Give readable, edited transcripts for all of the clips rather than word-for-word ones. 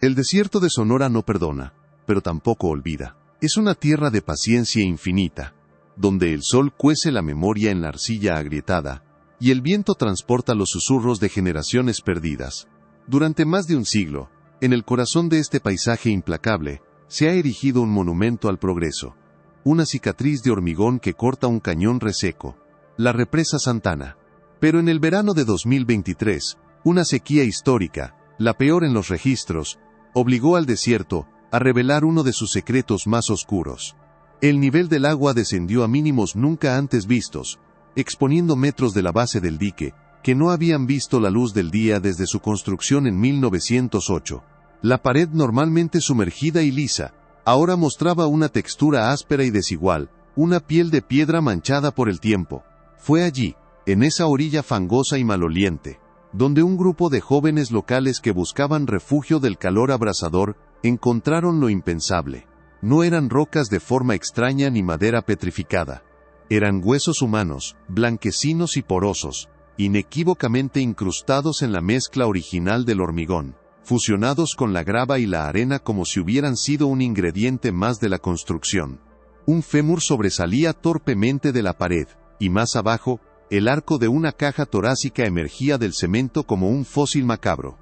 El desierto de Sonora no perdona, pero tampoco olvida. Es una tierra de paciencia infinita, donde el sol cuece la memoria en la arcilla agrietada, y el viento transporta los susurros de generaciones perdidas. Durante más de un siglo, en el corazón de este paisaje implacable, se ha erigido un monumento al progreso. Una cicatriz de hormigón que corta un cañón reseco. La represa Santana. Pero en el verano de 2023, una sequía histórica, la peor en los registros, obligó al desierto a revelar uno de sus secretos más oscuros. El nivel del agua descendió a mínimos nunca antes vistos, exponiendo metros de la base del dique, que no habían visto la luz del día desde su construcción en 1908. La pared normalmente sumergida y lisa, ahora mostraba una textura áspera y desigual, una piel de piedra manchada por el tiempo. Fue allí, en esa orilla fangosa y maloliente, donde un grupo de jóvenes locales que buscaban refugio del calor abrasador, encontraron lo impensable. No eran rocas de forma extraña ni madera petrificada. Eran huesos humanos, blanquecinos y porosos, inequívocamente incrustados en la mezcla original del hormigón, fusionados con la grava y la arena como si hubieran sido un ingrediente más de la construcción. Un fémur sobresalía torpemente de la pared, y más abajo, el arco de una caja torácica emergía del cemento como un fósil macabro.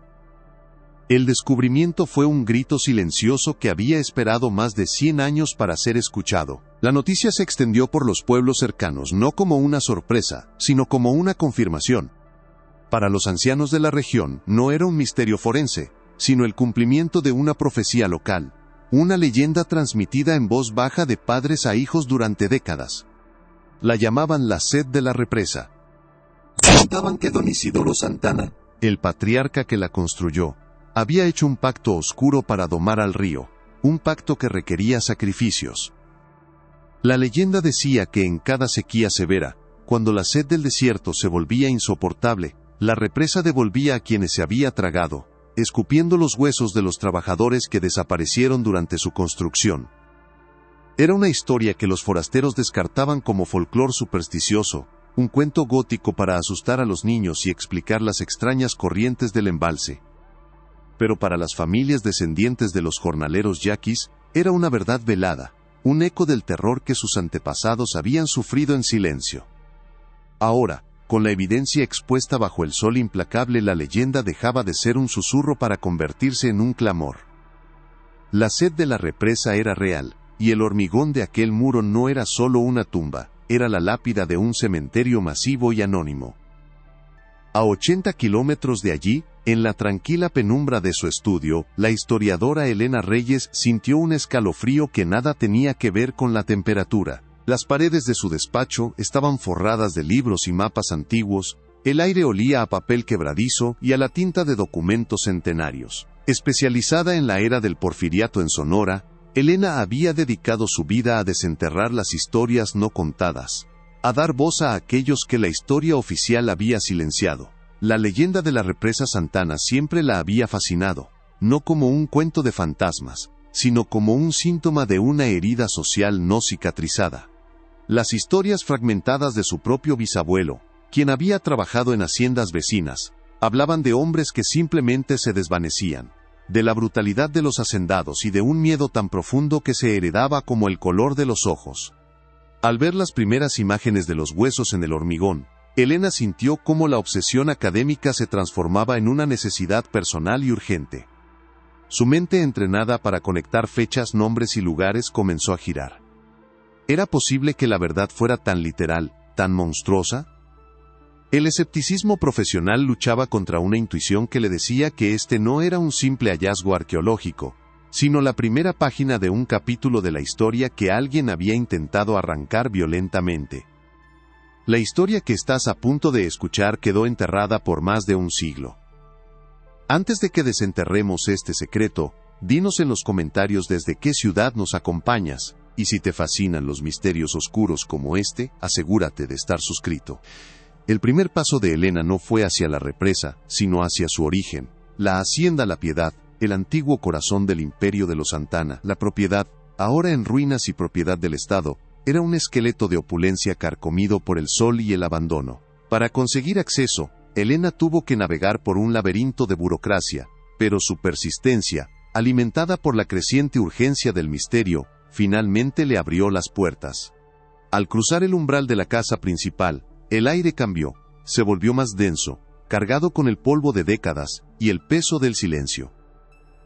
El descubrimiento fue un grito silencioso que había esperado más de 100 años para ser escuchado. La noticia se extendió por los pueblos cercanos no como una sorpresa, sino como una confirmación. Para los ancianos de la región no era un misterio forense, sino el cumplimiento de una profecía local, una leyenda transmitida en voz baja de padres a hijos durante décadas. La llamaban la sed de la represa. Contaban que don Isidoro Santana, el patriarca que la construyó, había hecho un pacto oscuro para domar al río, un pacto que requería sacrificios. La leyenda decía que en cada sequía severa, cuando la sed del desierto se volvía insoportable, la represa devolvía a quienes se había tragado, escupiendo los huesos de los trabajadores que desaparecieron durante su construcción. Era una historia que los forasteros descartaban como folclor supersticioso, un cuento gótico para asustar a los niños y explicar las extrañas corrientes del embalse. Pero para las familias descendientes de los jornaleros yaquis, era una verdad velada, un eco del terror que sus antepasados habían sufrido en silencio. Ahora, con la evidencia expuesta bajo el sol implacable, la leyenda dejaba de ser un susurro para convertirse en un clamor. La sed de la represa era real, y el hormigón de aquel muro no era solo una tumba, era la lápida de un cementerio masivo y anónimo. A 80 kilómetros de allí, en la tranquila penumbra de su estudio, la historiadora Elena Reyes sintió un escalofrío que nada tenía que ver con la temperatura. Las paredes de su despacho estaban forradas de libros y mapas antiguos, el aire olía a papel quebradizo y a la tinta de documentos centenarios. Especializada en la era del porfiriato en Sonora, Elena había dedicado su vida a desenterrar las historias no contadas, a dar voz a aquellos que la historia oficial había silenciado. La leyenda de la represa Santana siempre la había fascinado, no como un cuento de fantasmas, sino como un síntoma de una herida social no cicatrizada. Las historias fragmentadas de su propio bisabuelo, quien había trabajado en haciendas vecinas, hablaban de hombres que simplemente se desvanecían, de la brutalidad de los hacendados y de un miedo tan profundo que se heredaba como el color de los ojos. Al ver las primeras imágenes de los huesos en el hormigón, Elena sintió cómo la obsesión académica se transformaba en una necesidad personal y urgente. Su mente entrenada para conectar fechas, nombres y lugares comenzó a girar. ¿Era posible que la verdad fuera tan literal, tan monstruosa? El escepticismo profesional luchaba contra una intuición que le decía que este no era un simple hallazgo arqueológico, sino la primera página de un capítulo de la historia que alguien había intentado arrancar violentamente. La historia que estás a punto de escuchar quedó enterrada por más de un siglo. Antes de que desenterremos este secreto, dinos en los comentarios desde qué ciudad nos acompañas, y si te fascinan los misterios oscuros como este, asegúrate de estar suscrito. El primer paso de Elena no fue hacia la represa, sino hacia su origen, la hacienda La Piedad, el antiguo corazón del imperio de los Santana. La propiedad, ahora en ruinas y propiedad del Estado, era un esqueleto de opulencia carcomido por el sol y el abandono. Para conseguir acceso, Elena tuvo que navegar por un laberinto de burocracia, pero su persistencia, alimentada por la creciente urgencia del misterio, finalmente le abrió las puertas. Al cruzar el umbral de la casa principal, el aire cambió, se volvió más denso, cargado con el polvo de décadas y el peso del silencio.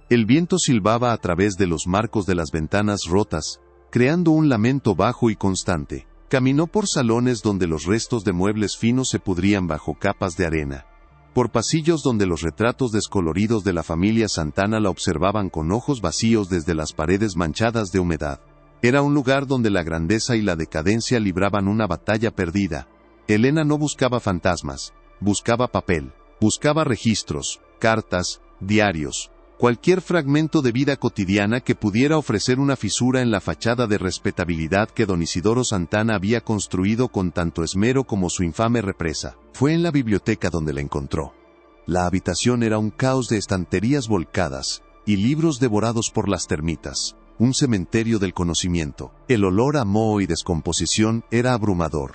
El viento silbaba a través de los marcos de las ventanas rotas, creando un lamento bajo y constante. Caminó por salones donde los restos de muebles finos se pudrían bajo capas de arena. Por pasillos donde los retratos descoloridos de la familia Santana la observaban con ojos vacíos desde las paredes manchadas de humedad. Era un lugar donde la grandeza y la decadencia libraban una batalla perdida. Elena no buscaba fantasmas, buscaba papel, buscaba registros, cartas, diarios, cualquier fragmento de vida cotidiana que pudiera ofrecer una fisura en la fachada de respetabilidad que don Isidoro Santana había construido con tanto esmero como su infame represa. Fue en la biblioteca donde la encontró. La habitación era un caos de estanterías volcadas y libros devorados por las termitas, un cementerio del conocimiento. El olor a moho y descomposición era abrumador.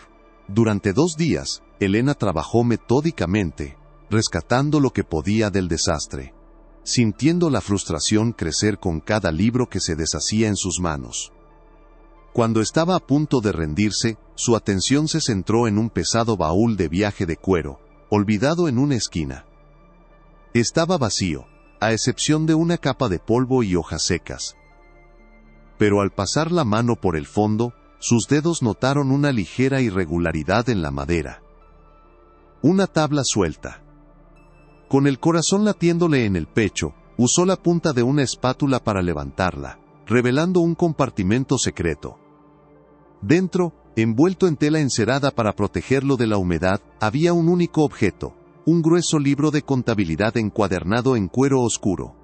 Durante 2 días, Elena trabajó metódicamente, rescatando lo que podía del desastre, sintiendo la frustración crecer con cada libro que se deshacía en sus manos. Cuando estaba a punto de rendirse, su atención se centró en un pesado baúl de viaje de cuero, olvidado en una esquina. Estaba vacío, a excepción de una capa de polvo y hojas secas. Pero al pasar la mano por el fondo, sus dedos notaron una ligera irregularidad en la madera. Una tabla suelta. Con el corazón latiéndole en el pecho, usó la punta de una espátula para levantarla, revelando un compartimento secreto. Dentro, envuelto en tela encerada para protegerlo de la humedad, había un único objeto, un grueso libro de contabilidad encuadernado en cuero oscuro.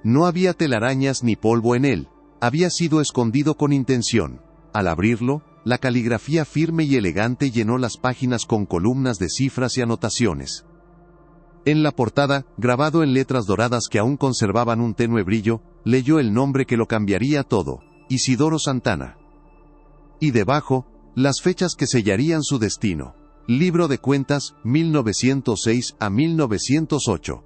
No había telarañas ni polvo en él, había sido escondido con intención. Al abrirlo, la caligrafía firme y elegante llenó las páginas con columnas de cifras y anotaciones. En la portada, grabado en letras doradas que aún conservaban un tenue brillo, leyó el nombre que lo cambiaría todo, Isidoro Santana. Y debajo, las fechas que sellarían su destino. Libro de cuentas, 1906 a 1908.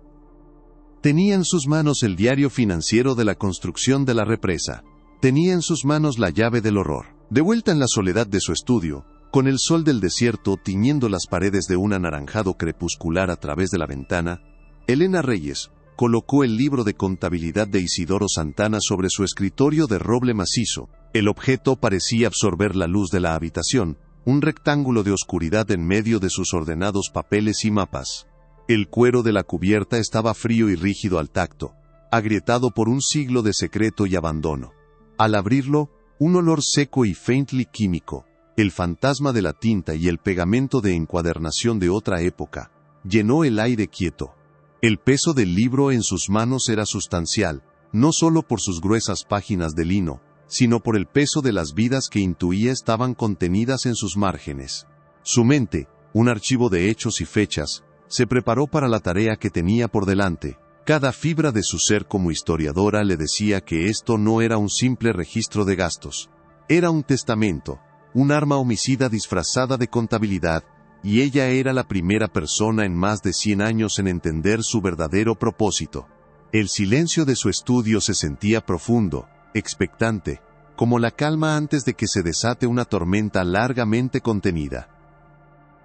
Tenía en sus manos el diario financiero de la construcción de la represa. Tenía en sus manos la llave del horror. De vuelta en la soledad de su estudio, con el sol del desierto tiñendo las paredes de un anaranjado crepuscular a través de la ventana, Elena Reyes colocó el libro de contabilidad de Isidoro Santana sobre su escritorio de roble macizo. El objeto parecía absorber la luz de la habitación, un rectángulo de oscuridad en medio de sus ordenados papeles y mapas. El cuero de la cubierta estaba frío y rígido al tacto, agrietado por un siglo de secreto y abandono. Al abrirlo, un olor seco y faintly químico, el fantasma de la tinta y el pegamento de encuadernación de otra época, llenó el aire quieto. El peso del libro en sus manos era sustancial, no solo por sus gruesas páginas de lino, sino por el peso de las vidas que intuía estaban contenidas en sus márgenes. Su mente, un archivo de hechos y fechas, se preparó para la tarea que tenía por delante. Cada fibra de su ser como historiadora le decía que esto no era un simple registro de gastos. Era un testamento, un arma homicida disfrazada de contabilidad, y ella era la primera persona en más de 100 años en entender su verdadero propósito. El silencio de su estudio se sentía profundo, expectante, como la calma antes de que se desate una tormenta largamente contenida.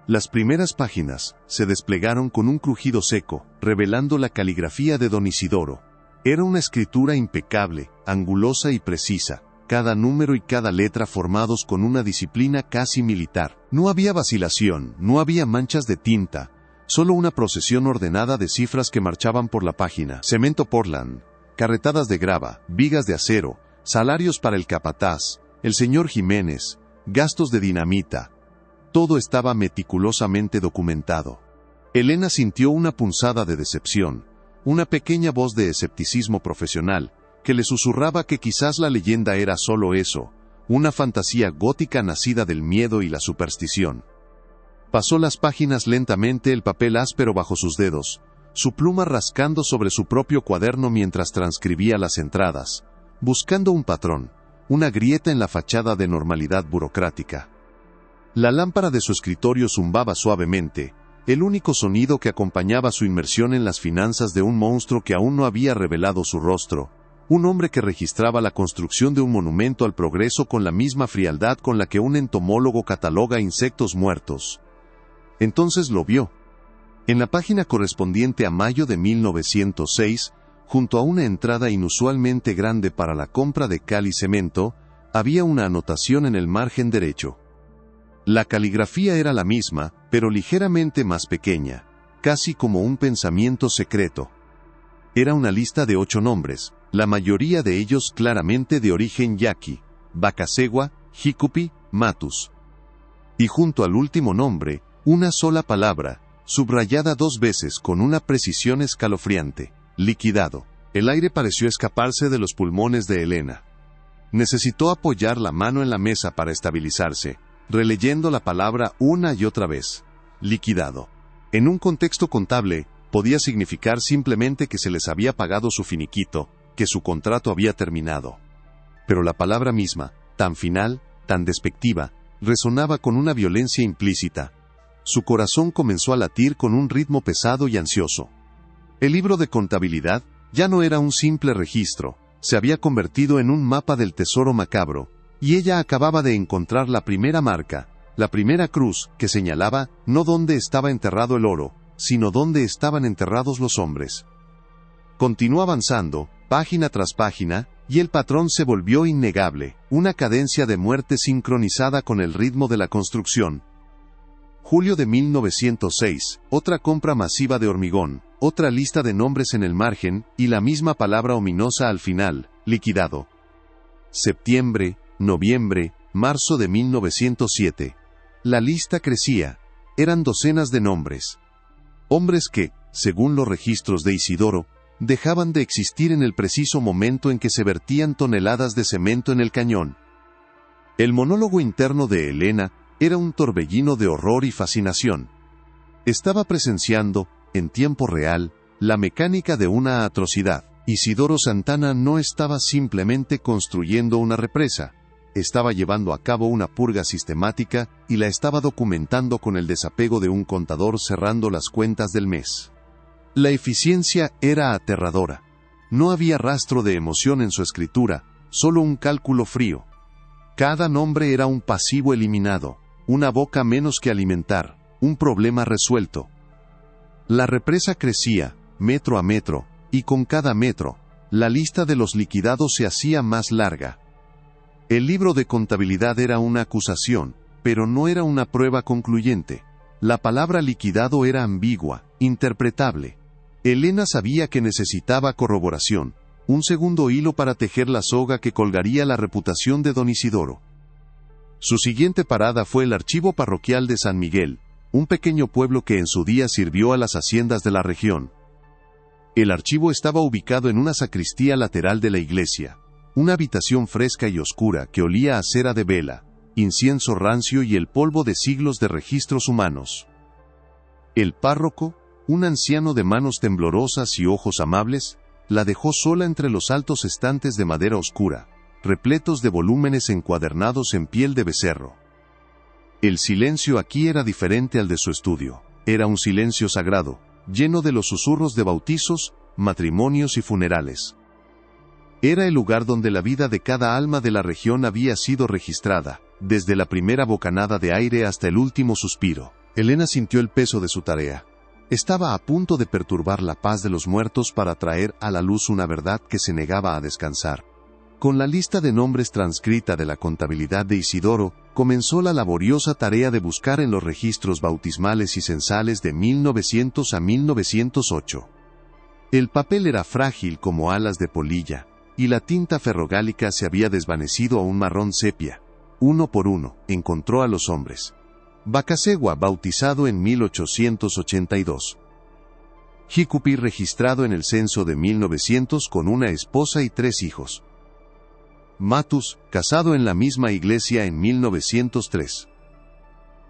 Las primeras páginas se desplegaron con un crujido seco, revelando la caligrafía de don Isidoro. Era una escritura impecable, angulosa y precisa, cada número y cada letra formados con una disciplina casi militar. No había vacilación, no había manchas de tinta, solo una procesión ordenada de cifras que marchaban por la página. Cemento Portland, carretadas de grava, vigas de acero, salarios para el capataz, el señor Jiménez, gastos de dinamita. Todo estaba meticulosamente documentado. Elena sintió una punzada de decepción, una pequeña voz de escepticismo profesional, que le susurraba que quizás la leyenda era solo eso, una fantasía gótica nacida del miedo y la superstición. Pasó las páginas lentamente, el papel áspero bajo sus dedos, su pluma rascando sobre su propio cuaderno mientras transcribía las entradas, buscando un patrón, una grieta en la fachada de normalidad burocrática. La lámpara de su escritorio zumbaba suavemente, el único sonido que acompañaba su inmersión en las finanzas de un monstruo que aún no había revelado su rostro, un hombre que registraba la construcción de un monumento al progreso con la misma frialdad con la que un entomólogo cataloga insectos muertos. Entonces lo vio. En la página correspondiente a mayo de 1906, junto a una entrada inusualmente grande para la compra de cal y cemento, había una anotación en el margen derecho. La caligrafía era la misma, pero ligeramente más pequeña, casi como un pensamiento secreto. Era una lista de 8 nombres, la mayoría de ellos claramente de origen yaqui: Bacasegua, Hicupi, Matus. Y junto al último nombre, una sola palabra, subrayada 2 veces con una precisión escalofriante: liquidado. El aire pareció escaparse de los pulmones de Elena. Necesitó apoyar la mano en la mesa para estabilizarse, releyendo la palabra una y otra vez: liquidado. En un contexto contable, podía significar simplemente que se les había pagado su finiquito, que su contrato había terminado. Pero la palabra misma, tan final, tan despectiva, resonaba con una violencia implícita. Su corazón comenzó a latir con un ritmo pesado y ansioso. El libro de contabilidad ya no era un simple registro, se había convertido en un mapa del tesoro macabro, y ella acababa de encontrar la primera marca, la primera cruz, que señalaba no dónde estaba enterrado el oro, sino dónde estaban enterrados los hombres. Continuó avanzando, página tras página, y el patrón se volvió innegable, una cadencia de muerte sincronizada con el ritmo de la construcción. Julio de 1906, otra compra masiva de hormigón, otra lista de nombres en el margen, y la misma palabra ominosa al final: liquidado. Septiembre, noviembre, marzo de 1907. La lista crecía. Eran docenas de nombres. Hombres que, según los registros de Isidoro, dejaban de existir en el preciso momento en que se vertían toneladas de cemento en el cañón. El monólogo interno de Elena era un torbellino de horror y fascinación. Estaba presenciando, en tiempo real, la mecánica de una atrocidad. Isidoro Santana no estaba simplemente construyendo una represa, estaba llevando a cabo una purga sistemática y la estaba documentando con el desapego de un contador cerrando las cuentas del mes. La eficiencia era aterradora. No había rastro de emoción en su escritura, solo un cálculo frío. Cada nombre era un pasivo eliminado, una boca menos que alimentar, un problema resuelto. La represa crecía, metro a metro, y con cada metro, la lista de los liquidados se hacía más larga. El libro de contabilidad era una acusación, pero no era una prueba concluyente. La palabra liquidado era ambigua, interpretable. Elena sabía que necesitaba corroboración, un segundo hilo para tejer la soga que colgaría la reputación de don Isidoro. Su siguiente parada fue el archivo parroquial de San Miguel, un pequeño pueblo que en su día sirvió a las haciendas de la región. El archivo estaba ubicado en una sacristía lateral de la iglesia, una habitación fresca y oscura que olía a cera de vela, incienso rancio y el polvo de siglos de registros humanos. El párroco, un anciano de manos temblorosas y ojos amables, la dejó sola entre los altos estantes de madera oscura, repletos de volúmenes encuadernados en piel de becerro. El silencio aquí era diferente al de su estudio, era un silencio sagrado, lleno de los susurros de bautizos, matrimonios y funerales. Era el lugar donde la vida de cada alma de la región había sido registrada, desde la primera bocanada de aire hasta el último suspiro. Elena sintió el peso de su tarea. Estaba a punto de perturbar la paz de los muertos para traer a la luz una verdad que se negaba a descansar. Con la lista de nombres transcrita de la contabilidad de Isidoro, comenzó la laboriosa tarea de buscar en los registros bautismales y censales de 1900 a 1908. El papel era frágil como alas de polilla, y la tinta ferrogálica se había desvanecido a un marrón sepia. Uno por uno, encontró a los hombres. Bacasegua, bautizado en 1882. Hicupi, registrado en el censo de 1900 con una esposa y 3 hijos. Matus, casado en la misma iglesia en 1903.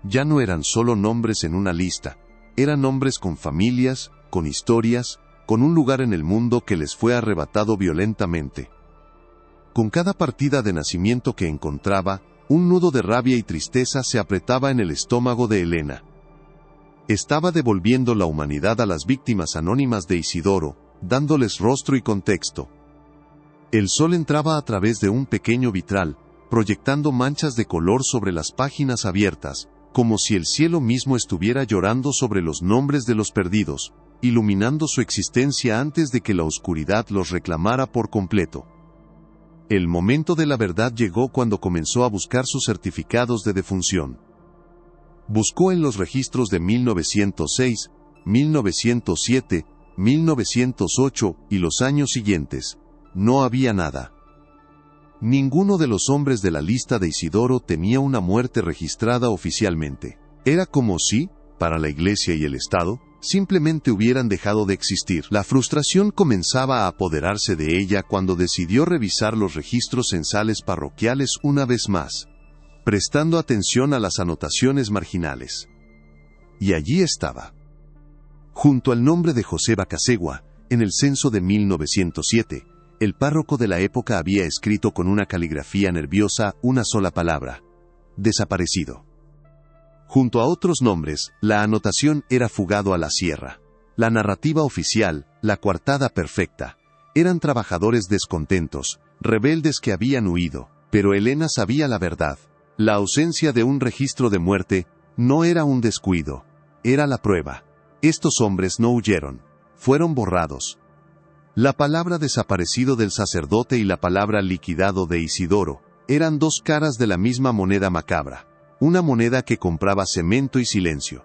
Ya no eran solo nombres en una lista, eran nombres con familias, con historias, con un lugar en el mundo que les fue arrebatado violentamente. Con cada partida de nacimiento que encontraba, un nudo de rabia y tristeza se apretaba en el estómago de Elena. Estaba devolviendo la humanidad a las víctimas anónimas de Isidoro, dándoles rostro y contexto. El sol entraba a través de un pequeño vitral, proyectando manchas de color sobre las páginas abiertas, como si el cielo mismo estuviera llorando sobre los nombres de los perdidos, iluminando su existencia antes de que la oscuridad los reclamara por completo. El momento de la verdad llegó cuando comenzó a buscar sus certificados de defunción. Buscó en los registros de 1906, 1907, 1908 y los años siguientes. No había nada. Ninguno de los hombres de la lista de Isidoro tenía una muerte registrada oficialmente. Era como si, para la Iglesia y el Estado, simplemente hubieran dejado de existir. La frustración comenzaba a apoderarse de ella cuando decidió revisar los registros censales parroquiales una vez más, prestando atención a las anotaciones marginales. Y allí estaba. Junto al nombre de José Bacasegua, en el censo de 1907, el párroco de la época había escrito con una caligrafía nerviosa una sola palabra: desaparecido. Junto a otros nombres, la anotación era fugado a la sierra. La narrativa oficial, la coartada perfecta, eran trabajadores descontentos, rebeldes que habían huido, pero Elena sabía la verdad. La ausencia de un registro de muerte no era un descuido, era la prueba. Estos hombres no huyeron, fueron borrados. La palabra desaparecido del sacerdote y la palabra liquidado de Isidoro eran dos caras de la misma moneda macabra, una moneda que compraba cemento y silencio.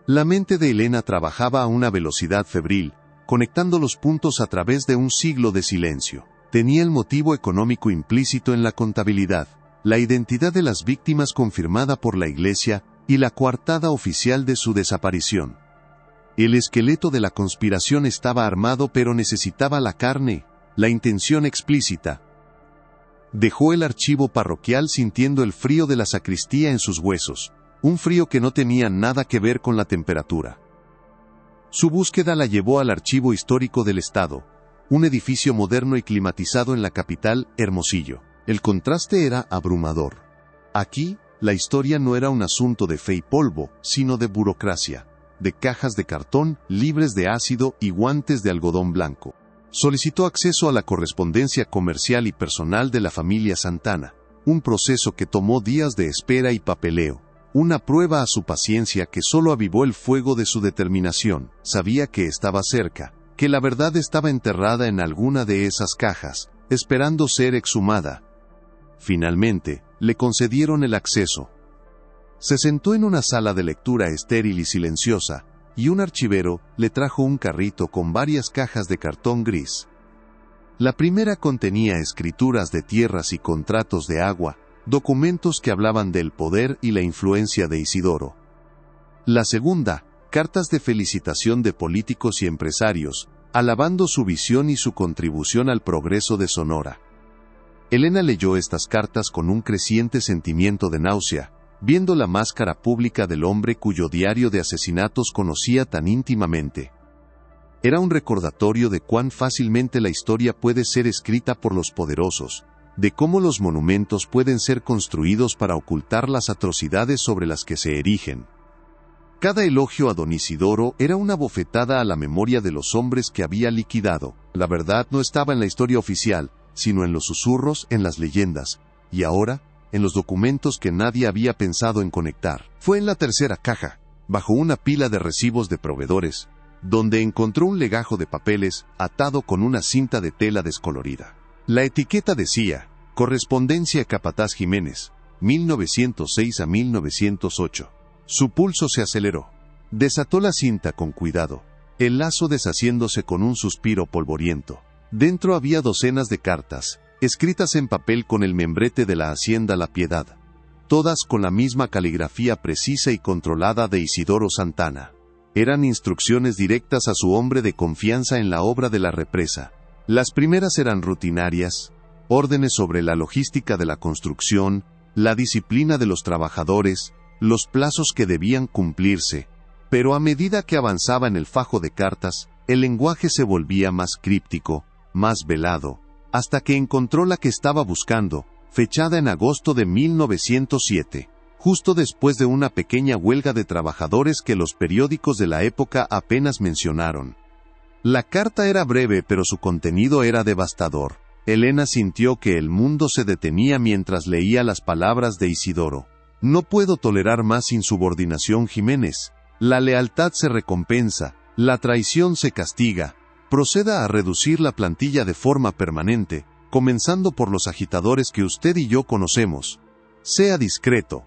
La mente de Elena trabajaba a una velocidad febril, conectando los puntos a través de un siglo de silencio. Tenía el motivo económico implícito en la contabilidad, la identidad de las víctimas confirmada por la Iglesia y la coartada oficial de su desaparición. El esqueleto de la conspiración estaba armado, pero necesitaba la carne, la intención explícita. Dejó el archivo parroquial sintiendo el frío de la sacristía en sus huesos, un frío que no tenía nada que ver con la temperatura. Su búsqueda la llevó al Archivo Histórico del Estado, un edificio moderno y climatizado en la capital, Hermosillo. El contraste era abrumador. Aquí, la historia no era un asunto de fe y polvo, sino de burocracia, de cajas de cartón, libres de ácido y guantes de algodón blanco. Solicitó acceso a la correspondencia comercial y personal de la familia Santana, un proceso que tomó días de espera y papeleo, una prueba a su paciencia que solo avivó el fuego de su determinación. Sabía que estaba cerca, que la verdad estaba enterrada en alguna de esas cajas, esperando ser exhumada. Finalmente, le concedieron el acceso. Se sentó en una sala de lectura estéril y silenciosa, y un archivero le trajo un carrito con varias cajas de cartón gris. La primera contenía escrituras de tierras y contratos de agua, documentos que hablaban del poder y la influencia de Isidoro. La segunda, cartas de felicitación de políticos y empresarios, alabando su visión y su contribución al progreso de Sonora. Elena leyó estas cartas con un creciente sentimiento de náusea, viendo la máscara pública del hombre cuyo diario de asesinatos conocía tan íntimamente. Era un recordatorio de cuán fácilmente la historia puede ser escrita por los poderosos, de cómo los monumentos pueden ser construidos para ocultar las atrocidades sobre las que se erigen. Cada elogio a don Isidoro era una bofetada a la memoria de los hombres que había liquidado. La verdad no estaba en la historia oficial, sino en los susurros, en las leyendas, y ahora, en los documentos que nadie había pensado en conectar. Fue en la tercera caja, bajo una pila de recibos de proveedores, donde encontró un legajo de papeles atado con una cinta de tela descolorida. La etiqueta decía: Correspondencia Capataz Jiménez, 1906 a 1908. Su pulso se aceleró. Desató la cinta con cuidado, el lazo deshaciéndose con un suspiro polvoriento. Dentro había docenas de cartas, escritas en papel con el membrete de la Hacienda La Piedad, todas con la misma caligrafía precisa y controlada de Isidoro Santana. Eran instrucciones directas a su hombre de confianza en la obra de la represa. Las primeras eran rutinarias, órdenes sobre la logística de la construcción, la disciplina de los trabajadores, los plazos que debían cumplirse, pero a medida que avanzaba en el fajo de cartas, el lenguaje se volvía más críptico, más velado, hasta que encontró la que estaba buscando, fechada en agosto de 1907, justo después de una pequeña huelga de trabajadores que los periódicos de la época apenas mencionaron. La carta era breve, pero su contenido era devastador. Elena sintió que el mundo se detenía mientras leía las palabras de Isidoro. No puedo tolerar más insubordinación, Jiménez. La lealtad se recompensa, la traición se castiga. Proceda a reducir la plantilla de forma permanente, comenzando por los agitadores que usted y yo conocemos. Sea discreto.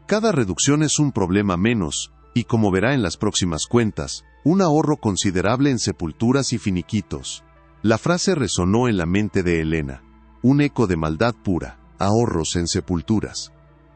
Cada reducción es un problema menos, y como verá en las próximas cuentas, un ahorro considerable en sepulturas y finiquitos. La frase resonó en la mente de Elena. Un eco de maldad pura. Ahorros en sepulturas.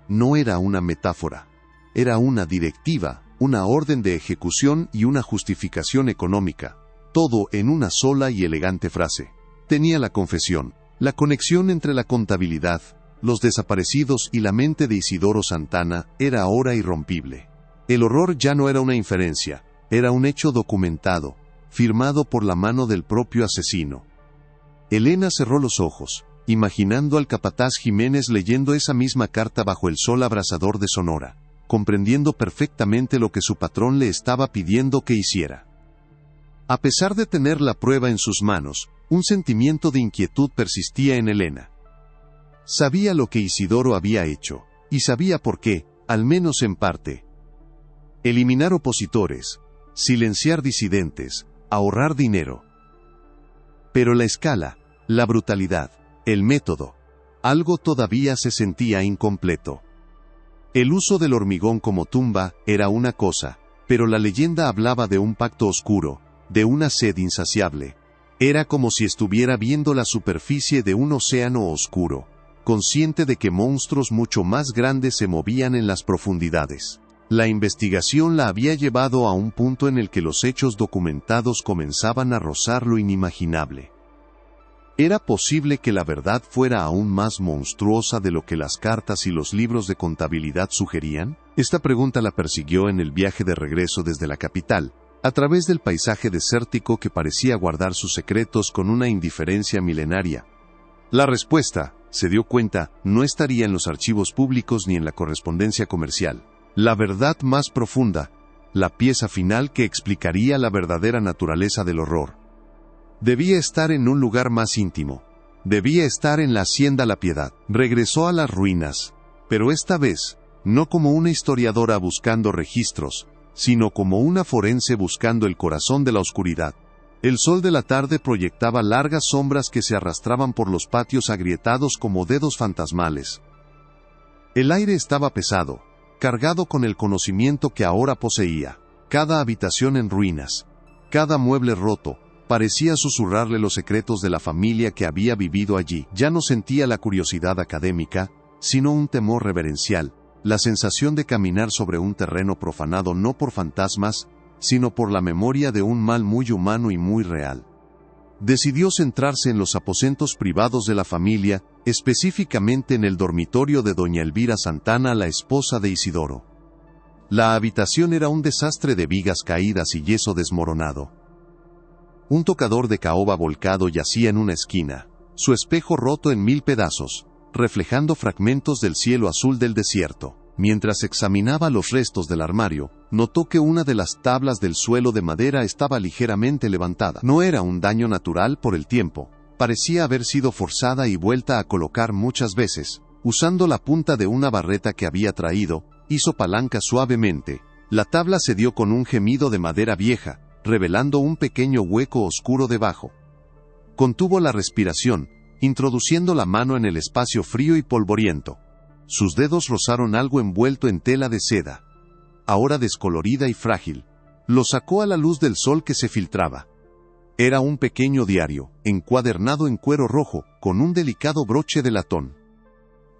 No era una metáfora. Era una directiva, una orden de ejecución y una justificación económica. Todo en una sola y elegante frase. Tenía la confesión, la conexión entre la contabilidad, los desaparecidos y la mente de Isidoro Santana era ahora irrompible. El horror ya no era una inferencia, era un hecho documentado, firmado por la mano del propio asesino. Elena cerró los ojos, imaginando al capataz Jiménez leyendo esa misma carta bajo el sol abrasador de Sonora, comprendiendo perfectamente lo que su patrón le estaba pidiendo que hiciera. A pesar de tener la prueba en sus manos, un sentimiento de inquietud persistía en Elena. Sabía lo que Isidoro había hecho, y sabía por qué, al menos en parte. Eliminar opositores, silenciar disidentes, ahorrar dinero. Pero la escala, la brutalidad, el método, algo todavía se sentía incompleto. El uso del hormigón como tumba era una cosa, pero la leyenda hablaba de un pacto oscuro, de una sed insaciable. Era como si estuviera viendo la superficie de un océano oscuro, consciente de que monstruos mucho más grandes se movían en las profundidades. La investigación la había llevado a un punto en el que los hechos documentados comenzaban a rozar lo inimaginable. ¿Era posible que la verdad fuera aún más monstruosa de lo que las cartas y los libros de contabilidad sugerían? Esta pregunta la persiguió en el viaje de regreso desde la capital, a través del paisaje desértico que parecía guardar sus secretos con una indiferencia milenaria. La respuesta, se dio cuenta, no estaría en los archivos públicos ni en la correspondencia comercial. La verdad más profunda, la pieza final que explicaría la verdadera naturaleza del horror. Debía estar en un lugar más íntimo. Debía estar en la hacienda La Piedad. Regresó a las ruinas, pero esta vez, no como una historiadora buscando registros, sino como una forense buscando el corazón de la oscuridad. El sol de la tarde proyectaba largas sombras que se arrastraban por los patios agrietados como dedos fantasmales. El aire estaba pesado, cargado con el conocimiento que ahora poseía. Cada habitación en ruinas, cada mueble roto, parecía susurrarle los secretos de la familia que había vivido allí. Ya no sentía la curiosidad académica, sino un temor reverencial, la sensación de caminar sobre un terreno profanado no por fantasmas, sino por la memoria de un mal muy humano y muy real. Decidió centrarse en los aposentos privados de la familia, específicamente en el dormitorio de doña Elvira Santana, la esposa de Isidoro. La habitación era un desastre de vigas caídas y yeso desmoronado. Un tocador de caoba volcado yacía en una esquina, su espejo roto en 1000 pedazos, reflejando fragmentos del cielo azul del desierto. Mientras examinaba los restos del armario, notó que una de las tablas del suelo de madera estaba ligeramente levantada. No era un daño natural por el tiempo, parecía haber sido forzada y vuelta a colocar muchas veces. Usando la punta de una barreta que había traído, hizo palanca suavemente. La tabla cedió con un gemido de madera vieja, revelando un pequeño hueco oscuro debajo. Contuvo la respiración, introduciendo la mano en el espacio frío y polvoriento. Sus dedos rozaron algo envuelto en tela de seda, ahora descolorida y frágil. Lo sacó a la luz del sol que se filtraba. Era un pequeño diario, encuadernado en cuero rojo, con un delicado broche de latón.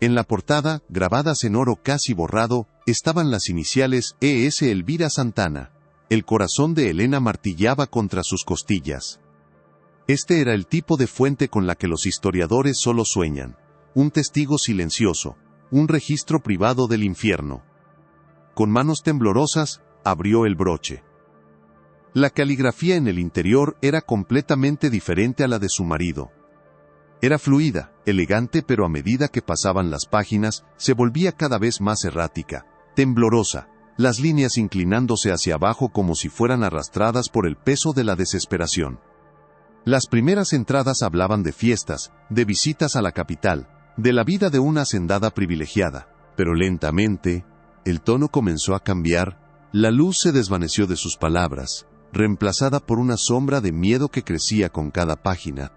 En la portada, grabadas en oro casi borrado, estaban las iniciales E.S. Elvira Santana. El corazón de Elena martillaba contra sus costillas. Este era el tipo de fuente con la que los historiadores solo sueñan. Un testigo silencioso. Un registro privado del infierno. Con manos temblorosas, abrió el broche. La caligrafía en el interior era completamente diferente a la de su marido. Era fluida, elegante, pero a medida que pasaban las páginas, se volvía cada vez más errática, temblorosa, las líneas inclinándose hacia abajo como si fueran arrastradas por el peso de la desesperación. Las primeras entradas hablaban de fiestas, de visitas a la capital, de la vida de una hacendada privilegiada, pero lentamente, el tono comenzó a cambiar, la luz se desvaneció de sus palabras, reemplazada por una sombra de miedo que crecía con cada página.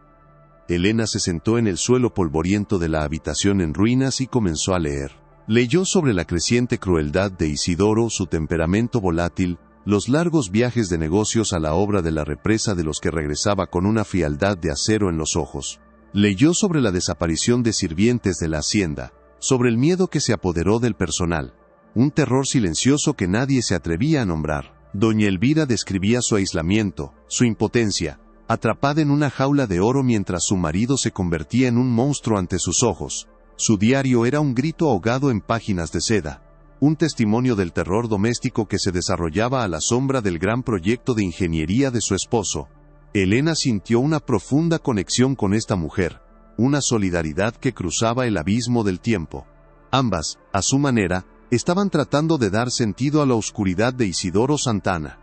Elena se sentó en el suelo polvoriento de la habitación en ruinas y comenzó a leer. Leyó sobre la creciente crueldad de Isidoro, su temperamento volátil, los largos viajes de negocios a la obra de la represa de los que regresaba con una frialdad de acero en los ojos. Leyó sobre la desaparición de sirvientes de la hacienda, sobre el miedo que se apoderó del personal, un terror silencioso que nadie se atrevía a nombrar. Doña Elvira describía su aislamiento, su impotencia, atrapada en una jaula de oro mientras su marido se convertía en un monstruo ante sus ojos. Su diario era un grito ahogado en páginas de seda, un testimonio del terror doméstico que se desarrollaba a la sombra del gran proyecto de ingeniería de su esposo. Elena sintió una profunda conexión con esta mujer, una solidaridad que cruzaba el abismo del tiempo. Ambas, a su manera, estaban tratando de dar sentido a la oscuridad de Isidoro Santana.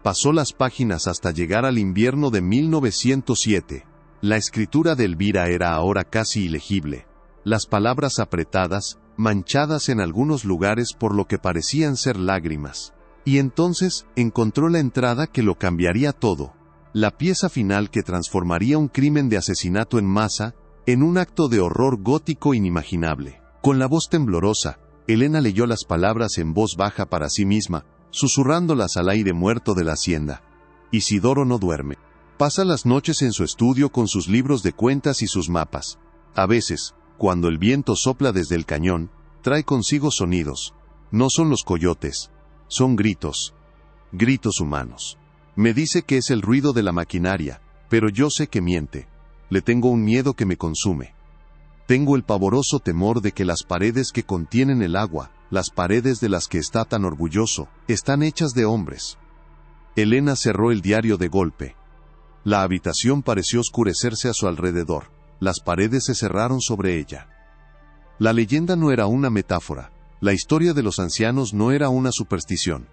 Pasó las páginas hasta llegar al invierno de 1907. La escritura de Elvira era ahora casi ilegible. Las palabras apretadas, manchadas en algunos lugares por lo que parecían ser lágrimas. Y entonces, encontró la entrada que lo cambiaría todo. La pieza final que transformaría un crimen de asesinato en masa, en un acto de horror gótico inimaginable. Con la voz temblorosa, Elena leyó las palabras en voz baja para sí misma, susurrándolas al aire muerto de la hacienda. Isidoro no duerme. Pasa las noches en su estudio con sus libros de cuentas y sus mapas. A veces, cuando el viento sopla desde el cañón, trae consigo sonidos. No son los coyotes, son gritos. Gritos humanos. Me dice que es el ruido de la maquinaria, pero yo sé que miente. Le tengo un miedo que me consume. Tengo el pavoroso temor de que las paredes que contienen el agua, las paredes de las que está tan orgulloso, están hechas de hombres. Elena cerró el diario de golpe. La habitación pareció oscurecerse a su alrededor. Las paredes se cerraron sobre ella. La leyenda no era una metáfora. La historia de los ancianos no era una superstición.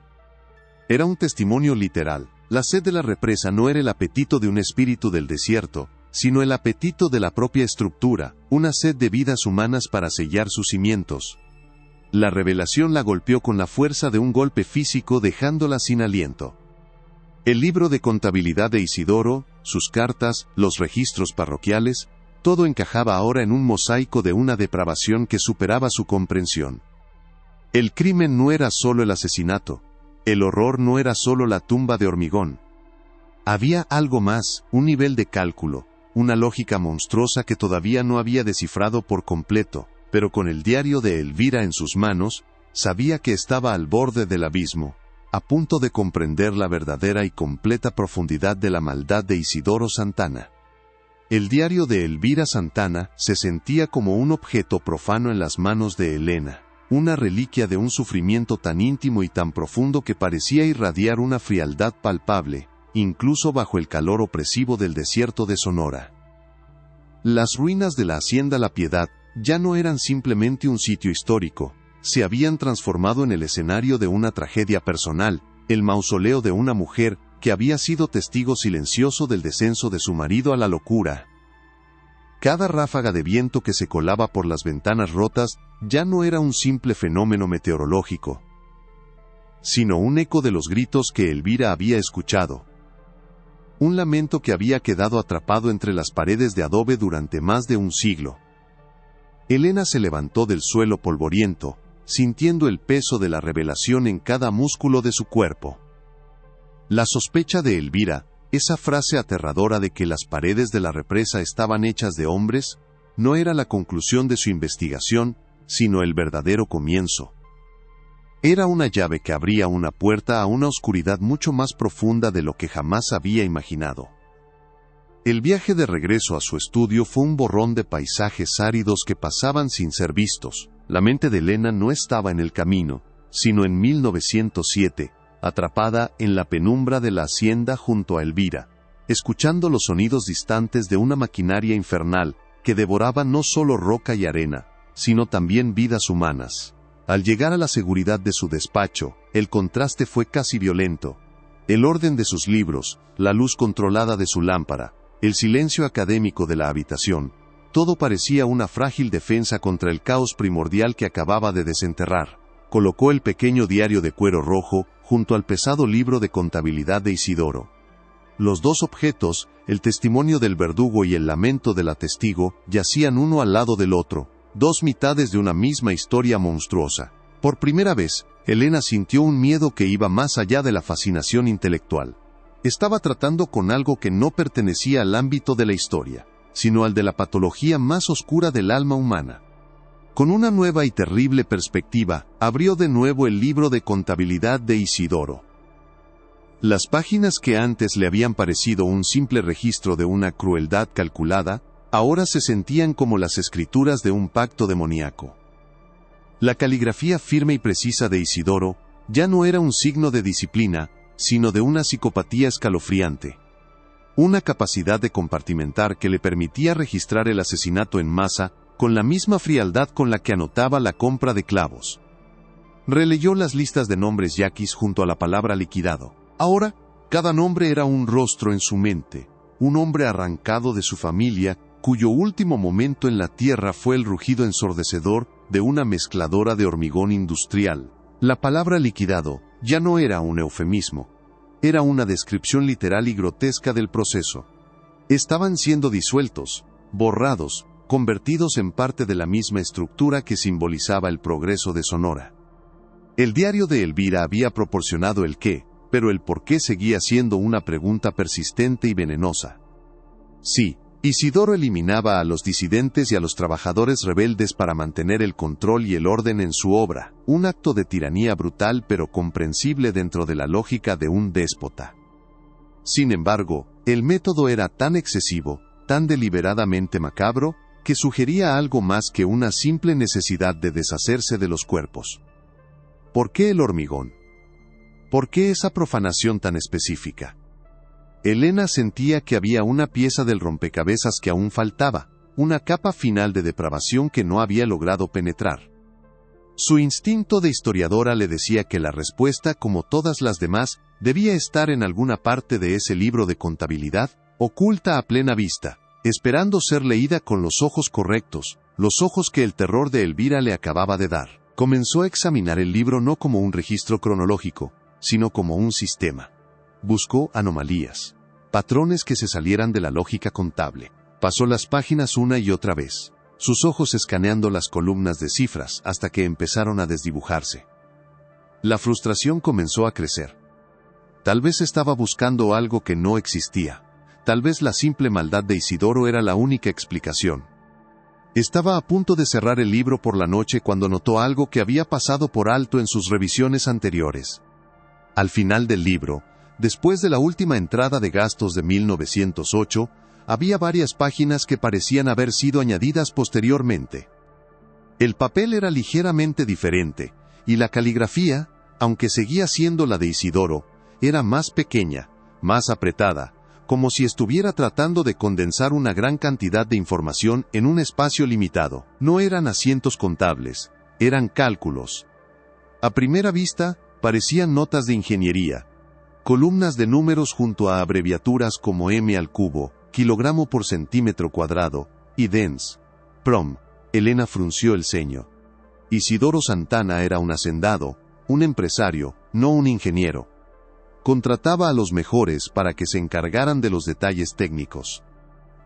Era un testimonio literal. La sed de la represa no era el apetito de un espíritu del desierto, sino el apetito de la propia estructura, una sed de vidas humanas para sellar sus cimientos. La revelación la golpeó con la fuerza de un golpe físico, dejándola sin aliento. El libro de contabilidad de Isidoro, sus cartas, los registros parroquiales, todo encajaba ahora en un mosaico de una depravación que superaba su comprensión. El crimen no era solo el asesinato, el horror no era solo la tumba de hormigón. Había algo más, un nivel de cálculo, una lógica monstruosa que todavía no había descifrado por completo, pero con el diario de Elvira en sus manos, sabía que estaba al borde del abismo, a punto de comprender la verdadera y completa profundidad de la maldad de Isidoro Santana. El diario de Elvira Santana se sentía como un objeto profano en las manos de Elena, una reliquia de un sufrimiento tan íntimo y tan profundo que parecía irradiar una frialdad palpable, incluso bajo el calor opresivo del desierto de Sonora. Las ruinas de la hacienda La Piedad ya no eran simplemente un sitio histórico, se habían transformado en el escenario de una tragedia personal, el mausoleo de una mujer que había sido testigo silencioso del descenso de su marido a la locura. Cada ráfaga de viento que se colaba por las ventanas rotas ya no era un simple fenómeno meteorológico, sino un eco de los gritos que Elvira había escuchado. Un lamento que había quedado atrapado entre las paredes de adobe durante más de un siglo. Elena se levantó del suelo polvoriento, sintiendo el peso de la revelación en cada músculo de su cuerpo. La sospecha de Elvira, esa frase aterradora de que las paredes de la represa estaban hechas de hombres, no era la conclusión de su investigación, sino el verdadero comienzo. Era una llave que abría una puerta a una oscuridad mucho más profunda de lo que jamás había imaginado. El viaje de regreso a su estudio fue un borrón de paisajes áridos que pasaban sin ser vistos. La mente de Elena no estaba en el camino, sino en 1907, atrapada en la penumbra de la hacienda junto a Elvira, escuchando los sonidos distantes de una maquinaria infernal, que devoraba no solo roca y arena, sino también vidas humanas. Al llegar a la seguridad de su despacho, el contraste fue casi violento. El orden de sus libros, la luz controlada de su lámpara, el silencio académico de la habitación, todo parecía una frágil defensa contra el caos primordial que acababa de desenterrar. Colocó el pequeño diario de cuero rojo junto al pesado libro de contabilidad de Isidoro. Los dos objetos, el testimonio del verdugo y el lamento de la testigo, yacían uno al lado del otro, dos mitades de una misma historia monstruosa. Por primera vez, Elena sintió un miedo que iba más allá de la fascinación intelectual. Estaba tratando con algo que no pertenecía al ámbito de la historia, sino al de la patología más oscura del alma humana. Con una nueva y terrible perspectiva, abrió de nuevo el libro de contabilidad de Isidoro. Las páginas que antes le habían parecido un simple registro de una crueldad calculada, ahora se sentían como las escrituras de un pacto demoníaco. La caligrafía firme y precisa de Isidoro ya no era un signo de disciplina, sino de una psicopatía escalofriante. Una capacidad de compartimentar que le permitía registrar el asesinato en masa con la misma frialdad con la que anotaba la compra de clavos. Releyó las listas de nombres yaquis junto a la palabra liquidado. Ahora, cada nombre era un rostro en su mente, un hombre arrancado de su familia, cuyo último momento en la tierra fue el rugido ensordecedor de una mezcladora de hormigón industrial. La palabra liquidado ya no era un eufemismo, era una descripción literal y grotesca del proceso. Estaban siendo disueltos, borrados, convertidos en parte de la misma estructura que simbolizaba el progreso de Sonora. El diario de Elvira había proporcionado el qué, pero el por qué seguía siendo una pregunta persistente y venenosa. Sí, Isidoro eliminaba a los disidentes y a los trabajadores rebeldes para mantener el control y el orden en su obra, un acto de tiranía brutal pero comprensible dentro de la lógica de un déspota. Sin embargo, el método era tan excesivo, tan deliberadamente macabro, que sugería algo más que una simple necesidad de deshacerse de los cuerpos. ¿Por qué el hormigón? ¿Por qué esa profanación tan específica? Elena sentía que había una pieza del rompecabezas que aún faltaba, una capa final de depravación que no había logrado penetrar. Su instinto de historiadora le decía que la respuesta, como todas las demás, debía estar en alguna parte de ese libro de contabilidad, oculta a plena vista, esperando ser leída con los ojos correctos, los ojos que el terror de Elvira le acababa de dar. Comenzó a examinar el libro no como un registro cronológico, sino como un sistema. Buscó anomalías, patrones que se salieran de la lógica contable. Pasó las páginas una y otra vez, sus ojos escaneando las columnas de cifras hasta que empezaron a desdibujarse. La frustración comenzó a crecer. Tal vez estaba buscando algo que no existía. Tal vez la simple maldad de Isidoro era la única explicación. Estaba a punto de cerrar el libro por la noche cuando notó algo que había pasado por alto en sus revisiones anteriores. Al final del libro, después de la última entrada de gastos de 1908, había varias páginas que parecían haber sido añadidas posteriormente. El papel era ligeramente diferente, y la caligrafía, aunque seguía siendo la de Isidoro, era más pequeña, más apretada, como si estuviera tratando de condensar una gran cantidad de información en un espacio limitado. No eran asientos contables, eran cálculos. A primera vista, parecían notas de ingeniería, columnas de números junto a abreviaturas como m al cubo, kilogramo por centímetro cuadrado, y dens. Prom. Elena frunció el ceño. Isidoro Santana era un hacendado, un empresario, no un ingeniero. Contrataba a los mejores para que se encargaran de los detalles técnicos.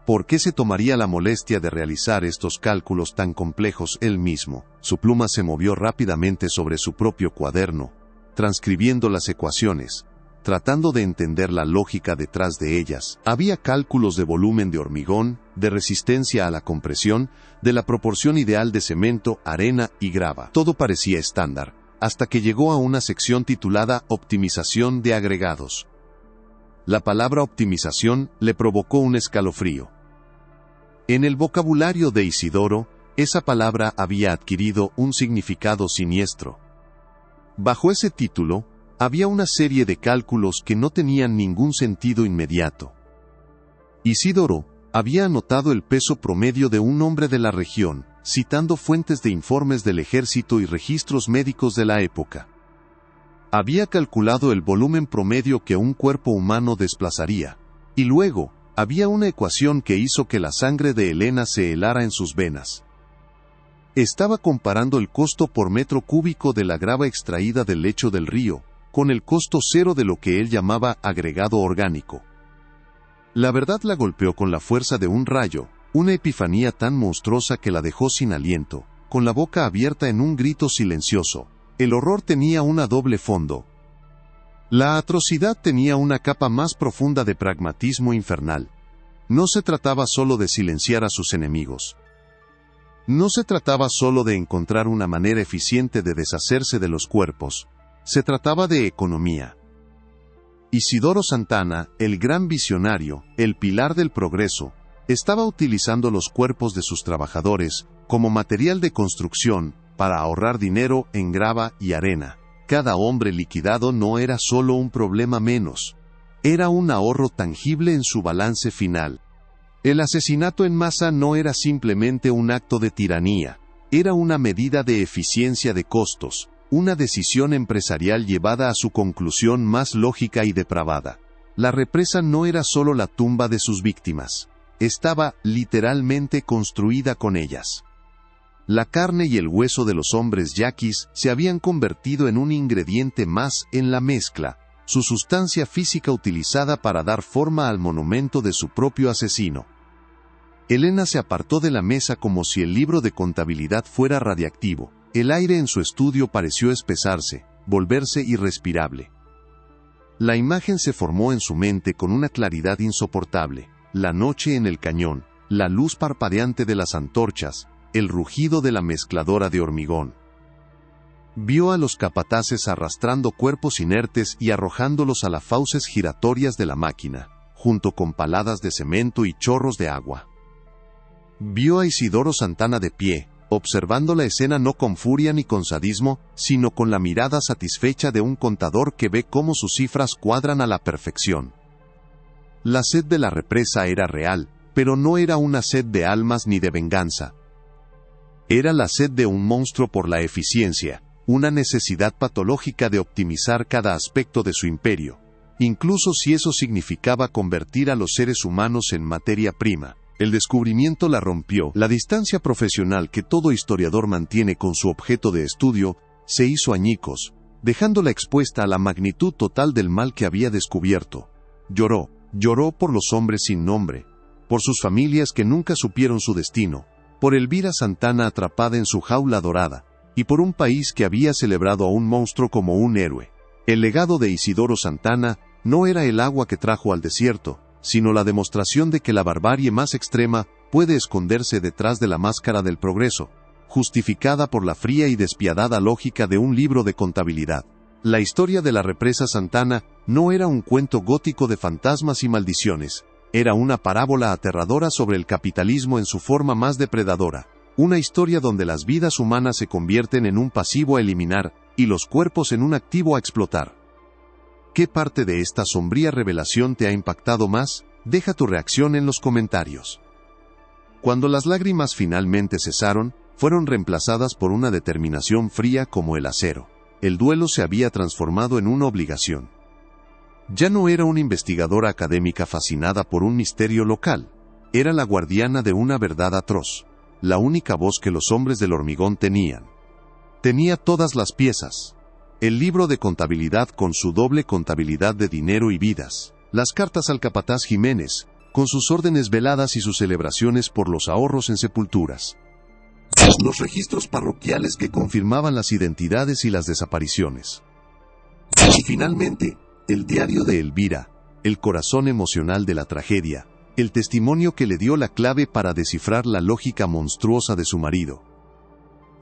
¿Por qué se tomaría la molestia de realizar estos cálculos tan complejos él mismo? Su pluma se movió rápidamente sobre su propio cuaderno, transcribiendo las ecuaciones, tratando de entender la lógica detrás de ellas. Había cálculos de volumen de hormigón, de resistencia a la compresión, de la proporción ideal de cemento, arena y grava. Todo parecía estándar, hasta que llegó a una sección titulada Optimización de agregados. La palabra optimización le provocó un escalofrío. En el vocabulario de Isidoro, esa palabra había adquirido un significado siniestro. Bajo ese título, había una serie de cálculos que no tenían ningún sentido inmediato. Isidoro, Había anotado el peso promedio de un hombre de la región, citando fuentes de informes del ejército y registros médicos de la época. Había calculado el volumen promedio que un cuerpo humano desplazaría, y luego, había una ecuación que hizo que la sangre de Elena se helara en sus venas. Estaba comparando el costo por metro cúbico de la grava extraída del lecho del río, con el costo cero de lo que él llamaba agregado orgánico. La verdad la golpeó con la fuerza de un rayo, una epifanía tan monstruosa que la dejó sin aliento, con la boca abierta en un grito silencioso. El horror tenía una doble fondo. La atrocidad tenía una capa más profunda de pragmatismo infernal. No se trataba solo de silenciar a sus enemigos. No se trataba solo de encontrar una manera eficiente de deshacerse de los cuerpos. Se trataba de economía. Isidoro Santana, el gran visionario, el pilar del progreso, estaba utilizando los cuerpos de sus trabajadores como material de construcción para ahorrar dinero en grava y arena. Cada hombre liquidado no era solo un problema menos, era un ahorro tangible en su balance final. El asesinato en masa no era simplemente un acto de tiranía, era una medida de eficiencia de costos, una decisión empresarial llevada a su conclusión más lógica y depravada. La represa no era solo la tumba de sus víctimas, estaba literalmente construida con ellas. La carne y el hueso de los hombres yaquis se habían convertido en un ingrediente más en la mezcla, su sustancia física utilizada para dar forma al monumento de su propio asesino. Elena se apartó de la mesa como si el libro de contabilidad fuera radiactivo. El aire en su estudio pareció espesarse, volverse irrespirable. La imagen se formó en su mente con una claridad insoportable, la noche en el cañón, la luz parpadeante de las antorchas, el rugido de la mezcladora de hormigón. Vio a los capataces arrastrando cuerpos inertes y arrojándolos a las fauces giratorias de la máquina, junto con paladas de cemento y chorros de agua. Vio a Isidoro Santana de pie, observando la escena no con furia ni con sadismo, sino con la mirada satisfecha de un contador que ve cómo sus cifras cuadran a la perfección. La sed de la represa era real, pero no era una sed de almas ni de venganza. Era la sed de un monstruo por la eficiencia, una necesidad patológica de optimizar cada aspecto de su imperio, incluso si eso significaba convertir a los seres humanos en materia prima. El descubrimiento la rompió. La distancia profesional que todo historiador mantiene con su objeto de estudio se hizo añicos, dejándola expuesta a la magnitud total del mal que había descubierto. Lloró por los hombres sin nombre, por sus familias que nunca supieron su destino, por Elvira Santana atrapada en su jaula dorada, y por un país que había celebrado a un monstruo como un héroe. El legado de Isidoro Santana no era el agua que trajo al desierto, sino la demostración de que la barbarie más extrema puede esconderse detrás de la máscara del progreso, justificada por la fría y despiadada lógica de un libro de contabilidad. La historia de la represa Santana no era un cuento gótico de fantasmas y maldiciones, era una parábola aterradora sobre el capitalismo en su forma más depredadora, una historia donde las vidas humanas se convierten en un pasivo a eliminar, y los cuerpos en un activo a explotar. ¿Qué parte de esta sombría revelación te ha impactado más? Deja tu reacción en los comentarios. Cuando las lágrimas finalmente cesaron, fueron reemplazadas por una determinación fría como el acero. El duelo se había transformado en una obligación. Ya no era una investigadora académica fascinada por un misterio local. Era la guardiana de una verdad atroz. La única voz que los hombres del hormigón tenían. Tenía todas las piezas. El libro de contabilidad con su doble contabilidad de dinero y vidas, las cartas al capataz Jiménez, con sus órdenes veladas y sus celebraciones por los ahorros en sepulturas. Los registros parroquiales que confirmaban las identidades y las desapariciones. Y finalmente, el diario de Elvira, el corazón emocional de la tragedia, el testimonio que le dio la clave para descifrar la lógica monstruosa de su marido.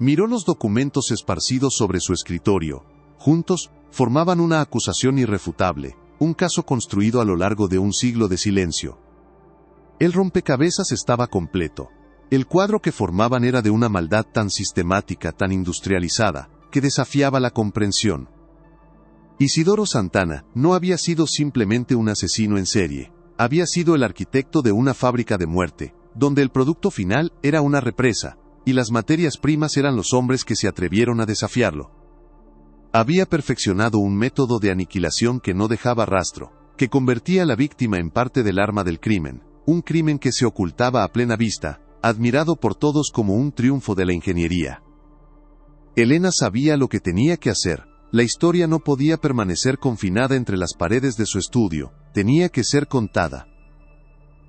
Miró los documentos esparcidos sobre su escritorio. Juntos, formaban una acusación irrefutable, un caso construido a lo largo de un siglo de silencio. El rompecabezas estaba completo. El cuadro que formaban era de una maldad tan sistemática, tan industrializada, que desafiaba la comprensión. Isidoro Santana no había sido simplemente un asesino en serie, había sido el arquitecto de una fábrica de muerte, donde el producto final era una represa, y las materias primas eran los hombres que se atrevieron a desafiarlo. Había perfeccionado un método de aniquilación que no dejaba rastro, que convertía a la víctima en parte del arma del crimen, un crimen que se ocultaba a plena vista, admirado por todos como un triunfo de la ingeniería. Elena sabía lo que tenía que hacer. La historia no podía permanecer confinada entre las paredes de su estudio, tenía que ser contada.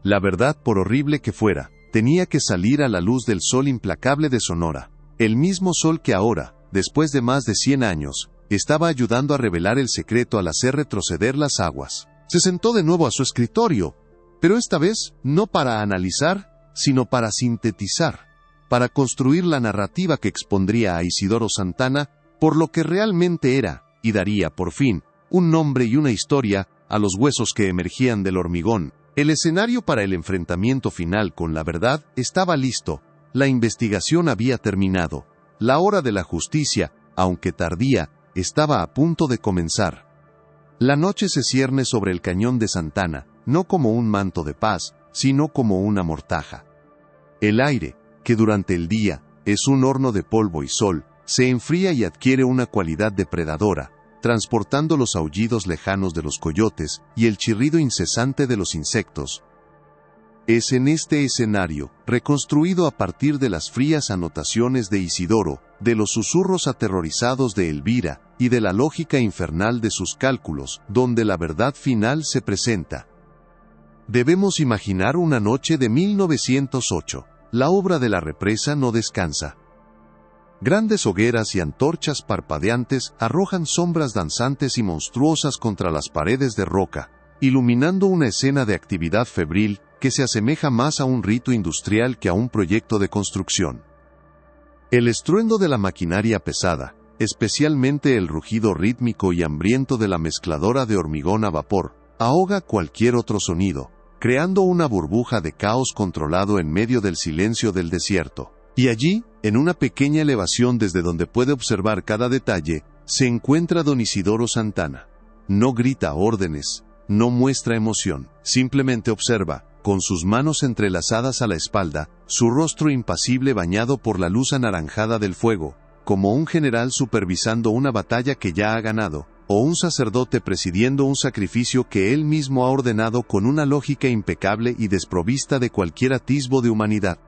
La verdad, por horrible que fuera, tenía que salir a la luz del sol implacable de Sonora, el mismo sol que ahora, después de más de 100 años, estaba ayudando a revelar el secreto al hacer retroceder las aguas. Se sentó de nuevo a su escritorio, pero esta vez no para analizar, sino para sintetizar, para construir la narrativa que expondría a Isidoro Santana por lo que realmente era, y daría, por fin, un nombre y una historia a los huesos que emergían del hormigón. El escenario para el enfrentamiento final con la verdad estaba listo, la investigación había terminado, la hora de la justicia, aunque tardía, estaba a punto de comenzar. La noche se cierne sobre el cañón de Santana, no como un manto de paz, sino como una mortaja. El aire, que durante el día es un horno de polvo y sol, se enfría y adquiere una cualidad depredadora, transportando los aullidos lejanos de los coyotes y el chirrido incesante de los insectos. Es en este escenario, reconstruido a partir de las frías anotaciones de Isidoro, de los susurros aterrorizados de Elvira y de la lógica infernal de sus cálculos, donde la verdad final se presenta. Debemos imaginar una noche de 1908. La obra de la represa no descansa. Grandes hogueras y antorchas parpadeantes arrojan sombras danzantes y monstruosas contra las paredes de roca, iluminando una escena de actividad febril que se asemeja más a un rito industrial que a un proyecto de construcción. El estruendo de la maquinaria pesada, especialmente el rugido rítmico y hambriento de la mezcladora de hormigón a vapor, ahoga cualquier otro sonido, creando una burbuja de caos controlado en medio del silencio del desierto. Y allí, en una pequeña elevación desde donde puede observar cada detalle, se encuentra don Isidoro Santana. No grita órdenes, no muestra emoción, simplemente observa, con sus manos entrelazadas a la espalda, su rostro impasible bañado por la luz anaranjada del fuego, como un general supervisando una batalla que ya ha ganado, o un sacerdote presidiendo un sacrificio que él mismo ha ordenado con una lógica impecable y desprovista de cualquier atisbo de humanidad.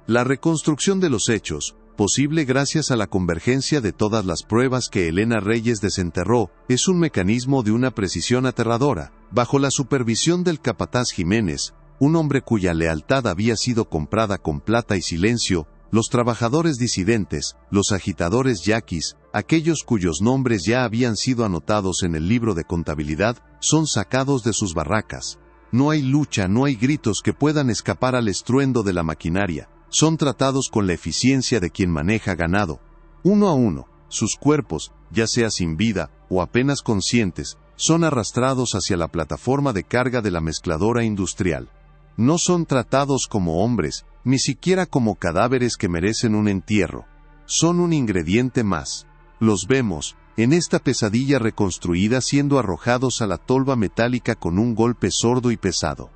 La reconstrucción de los hechos, posible gracias a la convergencia de todas las pruebas que Elena Reyes desenterró, es un mecanismo de una precisión aterradora, bajo la supervisión del capataz Jiménez, un hombre cuya lealtad había sido comprada con plata y silencio. Los trabajadores disidentes, los agitadores yaquis, aquellos cuyos nombres ya habían sido anotados en el libro de contabilidad, son sacados de sus barracas. No hay lucha, no hay gritos que puedan escapar al estruendo de la maquinaria. Son tratados con la eficiencia de quien maneja ganado. Uno a uno, sus cuerpos, ya sea sin vida o apenas conscientes, son arrastrados hacia la plataforma de carga de la mezcladora industrial. No son tratados como hombres, ni siquiera como cadáveres que merecen un entierro. Son un ingrediente más. Los vemos, en esta pesadilla reconstruida, siendo arrojados a la tolva metálica con un golpe sordo y pesado.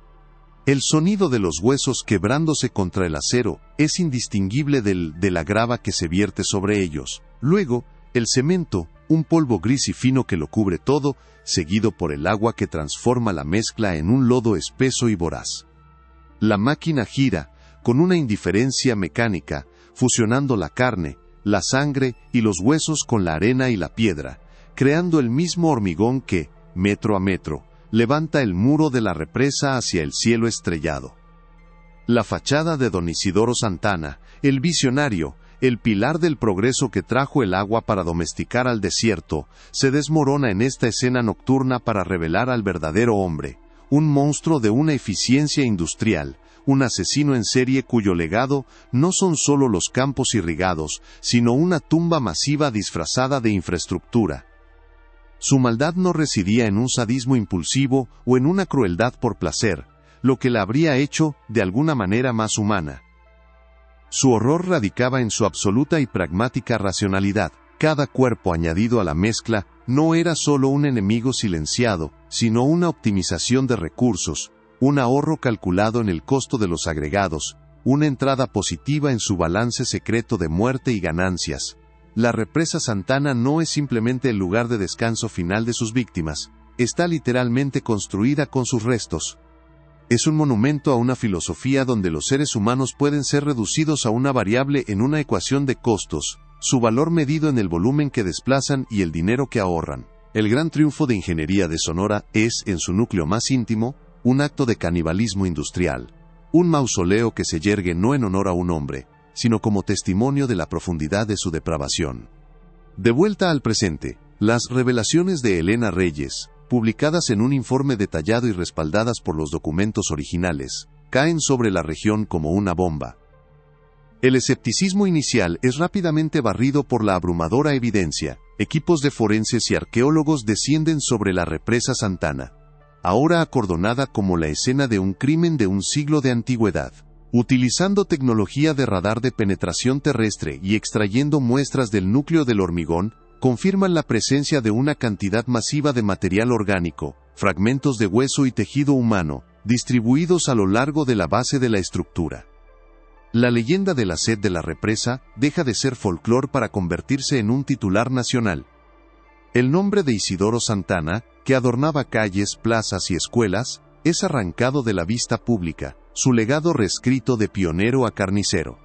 El sonido de los huesos quebrándose contra el acero es indistinguible de la grava que se vierte sobre ellos. Luego, el cemento, un polvo gris y fino que lo cubre todo, seguido por el agua que transforma la mezcla en un lodo espeso y voraz. La máquina gira, con una indiferencia mecánica, fusionando la carne, la sangre y los huesos con la arena y la piedra, creando el mismo hormigón que, metro a metro, levanta el muro de la represa hacia el cielo estrellado. La fachada de don Isidoro Santana, el visionario, el pilar del progreso que trajo el agua para domesticar al desierto, se desmorona en esta escena nocturna para revelar al verdadero hombre, un monstruo de una eficiencia industrial, un asesino en serie cuyo legado no son solo los campos irrigados, sino una tumba masiva disfrazada de infraestructura. Su maldad no residía en un sadismo impulsivo o en una crueldad por placer, lo que la habría hecho, de alguna manera, más humana. Su horror radicaba en su absoluta y pragmática racionalidad. Cada cuerpo añadido a la mezcla no era solo un enemigo silenciado, sino una optimización de recursos, un ahorro calculado en el costo de los agregados, una entrada positiva en su balance secreto de muerte y ganancias. La represa Santana no es simplemente el lugar de descanso final de sus víctimas, está literalmente construida con sus restos. Es un monumento a una filosofía donde los seres humanos pueden ser reducidos a una variable en una ecuación de costos, su valor medido en el volumen que desplazan y el dinero que ahorran. El gran triunfo de ingeniería de Sonora es, en su núcleo más íntimo, un acto de canibalismo industrial. Un mausoleo que se yergue no en honor a un hombre, sino como testimonio de la profundidad de su depravación. De vuelta al presente, las revelaciones de Elena Reyes, publicadas en un informe detallado y respaldadas por los documentos originales, caen sobre la región como una bomba. El escepticismo inicial es rápidamente barrido por la abrumadora evidencia. Equipos de forenses y arqueólogos descienden sobre la represa Santana, ahora acordonada como la escena de un crimen de un siglo de antigüedad. Utilizando tecnología de radar de penetración terrestre y extrayendo muestras del núcleo del hormigón, confirman la presencia de una cantidad masiva de material orgánico, fragmentos de hueso y tejido humano, distribuidos a lo largo de la base de la estructura. La leyenda de la sed de la represa deja de ser folclore para convertirse en un titular nacional. El nombre de Isidoro Santana, que adornaba calles, plazas y escuelas, es arrancado de la vista pública, su legado reescrito de pionero a carnicero.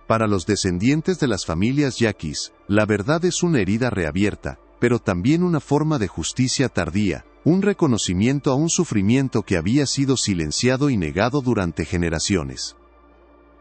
Para los descendientes de las familias yaquis, la verdad es una herida reabierta, pero también una forma de justicia tardía, un reconocimiento a un sufrimiento que había sido silenciado y negado durante generaciones.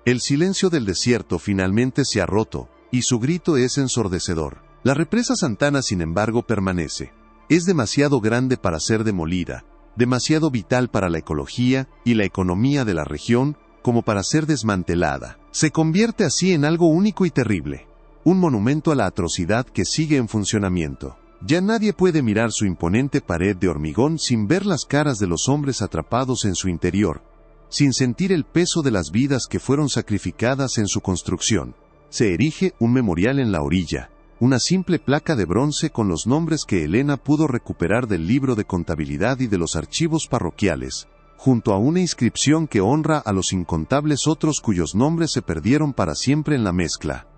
El silencio del desierto finalmente se ha roto, y su grito es ensordecedor. La represa Santana, sin embargo, permanece. Es demasiado grande para ser demolida, demasiado vital para la ecología y la economía de la región como para ser desmantelada. Se convierte así en algo único y terrible, un monumento a la atrocidad que sigue en funcionamiento. Ya nadie puede mirar su imponente pared de hormigón sin ver las caras de los hombres atrapados en su interior, sin sentir el peso de las vidas que fueron sacrificadas en su construcción. Se erige un memorial en la orilla, una simple placa de bronce con los nombres que Elena pudo recuperar del libro de contabilidad y de los archivos parroquiales, junto a una inscripción que honra a los incontables otros cuyos nombres se perdieron para siempre en la mezcla.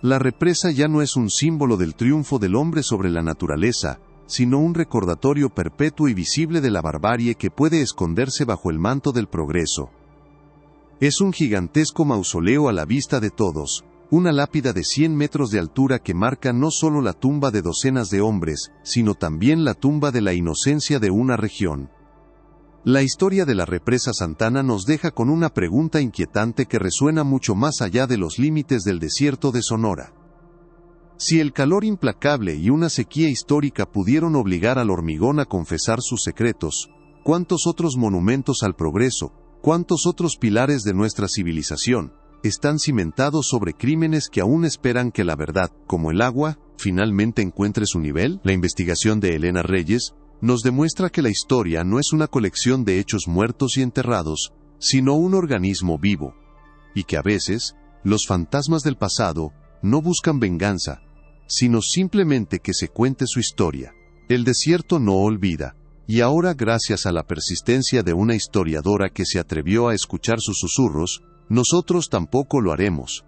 La represa ya no es un símbolo del triunfo del hombre sobre la naturaleza, sino un recordatorio perpetuo y visible de la barbarie que puede esconderse bajo el manto del progreso. Es un gigantesco mausoleo a la vista de todos, una lápida de 100 metros de altura que marca no solo la tumba de docenas de hombres, sino también la tumba de la inocencia de una región. La historia de la represa Santana nos deja con una pregunta inquietante que resuena mucho más allá de los límites del desierto de Sonora. Si el calor implacable y una sequía histórica pudieron obligar al hormigón a confesar sus secretos, ¿cuántos otros monumentos al progreso, cuántos otros pilares de nuestra civilización, están cimentados sobre crímenes que aún esperan que la verdad, como el agua, finalmente encuentre su nivel? La investigación de Elena Reyes nos demuestra que la historia no es una colección de hechos muertos y enterrados, sino un organismo vivo, y que a veces, los fantasmas del pasado no buscan venganza, sino simplemente que se cuente su historia. El desierto no olvida, y ahora, gracias a la persistencia de una historiadora que se atrevió a escuchar sus susurros, nosotros tampoco lo haremos.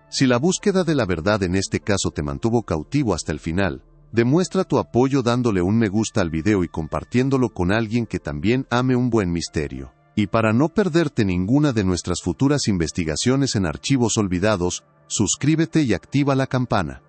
Si la búsqueda de la verdad en este caso te mantuvo cautivo hasta el final, demuestra tu apoyo dándole un me gusta al video y compartiéndolo con alguien que también ame un buen misterio. Y para no perderte ninguna de nuestras futuras investigaciones en archivos olvidados, suscríbete y activa la campana.